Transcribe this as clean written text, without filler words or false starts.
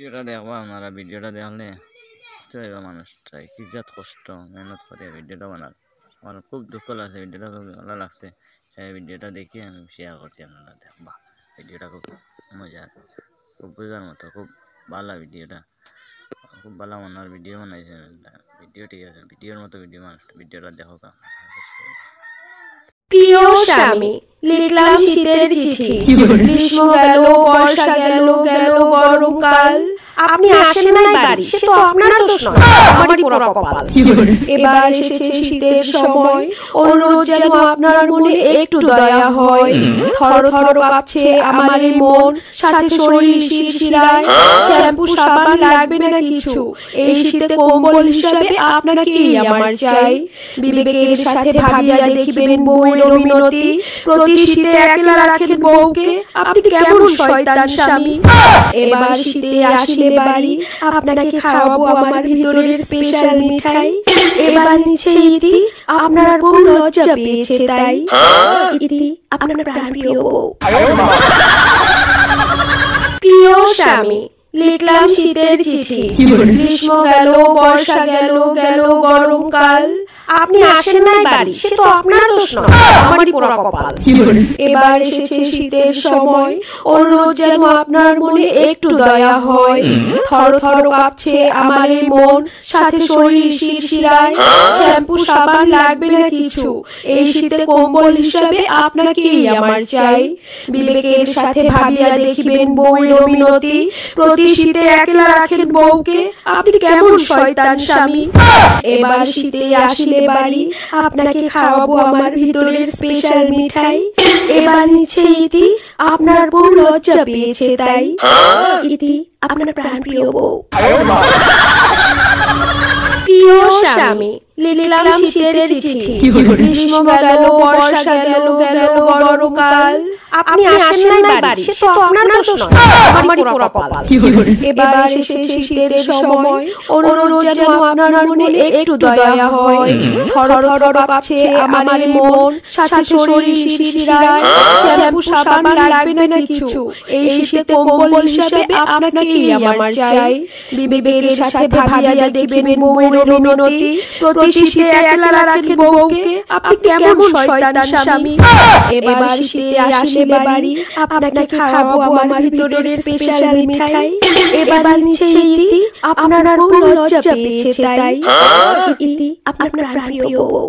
ভিডিওটা দেখবা আপনারা ভিডিওটা দেখলে বুঝতে পারবা মানুষটাই কি জাত কষ্ট মেহনত করে ভিডিওটা বানার। আমার খুব দুঃখ লাগছে, ভিডিওটা খুব ভালো লাগছে। সেই ভিডিওটা দেখে আমি শেয়ার করছি, আপনারা দেখবা। ভিডিওটা খুব মজার, খুব বোঝার মতো, খুব ভালো ভিডিওটা, খুব ভালো মনের ভিডিও বানাইছে। ভিডিও ঠিক আছে, ভিডিওর মতো ভিডিও মানুষ, ভিডিওটা দেখো। প্রিয় স্বামী, লিখলাম শীতের চিঠি। গ্রীষ্ম গেল, বর্ষা গেল, গেল গরমকাল। আপনি আসেন নাই বাড়ি, সে তো আপনার দোষ নয়, আমারই পোড়া কপাল। এবার এসেছে শীতের সময়, অনুরোধ যেন আপনার মনে একটু দয়া হয়। থর থর কাঁপছে আমার এই মন, সাথে শরীর শিরশিরায়। শ্যাম্পু সাবান লাগবে না কিছু, এই শীতে কম্বল হিসাবে আপনাকেই আমার চাই। বিবেকের সাথে ভাবিয়া দেখিবেন বউয়ের মিনতি, প্রতি শীতে একলা রাখেন বউকে, আপনি কেমন শয়তান স্বামী। এবার শীতে আসলে বাড়ি, আপনাকে খাওয়াবো আমার ভিতরের স্পেশাল মিঠাই। এবার নিচ্ছে ইতি, আপনার বউ লজ্জা পেয়েছে তাই। ইতি আপনার প্রাণপ্রিয় বউ। প্রিয় স্বামী, লিখলাম শীতের চিঠি। গ্রীষ্ম গেল, বর্ষা গেল, গেল গরমকাল। আপনি আসেন নাই বাড়ি, সে তো আপনার দোষ নয়, আমারই পোড়া কপাল। এবার এসেছে শীতের সময়, অনুরোধ যেন আপনার মনে একটু দয়া হয়। থর থর কাঁপছে আমার এই মন, সাথে শরীর শিরশিরায়। শ্যাম্পু সাবান লাগবে না কিছু, এই শীতে কম্বল হিসাবে আপনাকেই আমার চাই। বিবেকের সাথে ভাবিয়া দেখিবেন বউয়ের মিনতি, প্রতি শীতে একলা রাখেন বউকে, আপনি কেমন শয়তান স্বামী। এবার শীতে আসলে বাড়ি, আপনাকে খাওয়াবো আমার ভিতরের স্পেশাল মিঠাই। এবার নিচ্ছে ইতি, আপনার বউ লজ্জা পেয়েছে তাই। ইতি আপনার প্রাণপ্রিয় বউ। প্রিয় স্বামী, লিখলাম শীতের চিঠি। গ্রীষ্ম গেল, বর্ষা গেল, গেল গরমকাল। আপনি আসেন নাই বাড়ি, সে তো আপনার দোষ নয়, আমারই পোড়া কপাল। এবার এসেছে শীতের সময়, অনুরোধ যেন আপনার মনে একটু দয়া হয়। থর থর কাঁপছে আমার এই মন, সাথে শরীর শিরশিরায়। শ্যাম্পু সাবান লাগবে না কিছু, এই শীতে কম্বল হিসাবে আপনাকেই আমার চাই। বিবেকের সাথে ভাবিয়া দেখিবেন বউয়ের মিনতি, প্রতি শীতে একলা রাখেন বউকে, আপনি কেমন শয়তান স্বামী। এবার শীতে আসলে বাড়ি, আপনাকে খাওয়াবো আমার ভিতরের স্পেশাল মিঠাই। এবার নিচ্ছে ইতি, আপনার বউ লজ্জা পেয়েছে তাই। ইতি আপনার প্রাণপ্রিয় বউ।